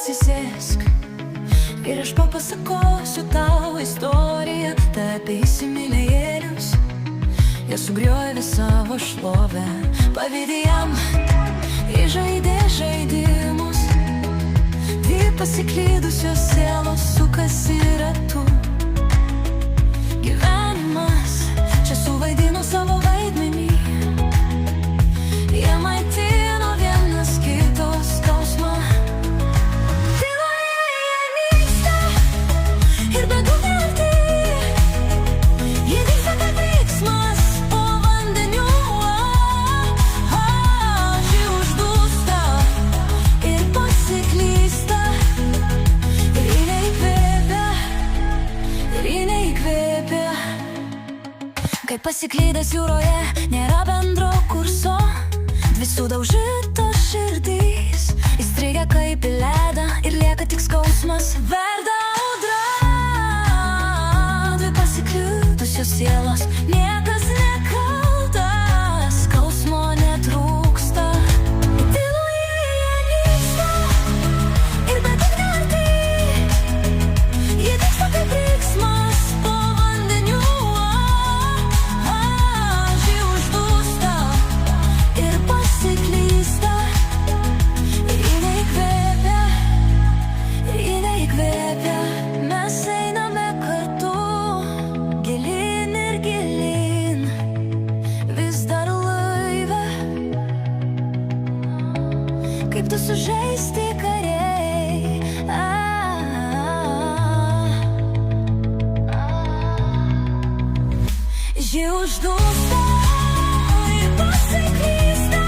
atsisėsk ir aš papasakosiu tau istoriją apie įsimylėjėlius. Jie sugriovė savo šlovę, pavydė jam, įžaidė žaidimus. Dvi pasiklydusios sielos sukasi ratu. Gyvenimas čia suvaidino savo vaidmenį. Jie maitino vienas kito skausmą. Tyloje jie nyksta ir bedugnė arti. Jie dingsta kaip riksmas po vandeniu. Ši uždūsta ir pasiklysta. Ir ji neįkvėpia, ir ji neįkvėpia. Kaip pasiklydęs jūroje nėra bendro kurso. Dvi sudaužytos širdys įstrigę kaip į ledą ir lieka tik skausmas. Verda audra, dvi pasiklydusios sielos, niekas nekaltas, skausmo netrūksta. Tyloje jie nyksta ir bedugnė arti. Jie dingsta kaip riksmas po vandeniu. Ši uždūsta ir pasiklysta. Ir ji neįkvėpia, ir ji neįkvėpia. Mes einame kartu, gilyn ir gilyn, vis dar laive. Kaip du sužeisti kariai. Ji uždūsta ir pasiklysta.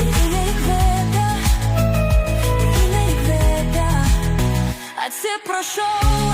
Ir ji neįkvėpia, ir ji neįkvėpia. Atsiprašau.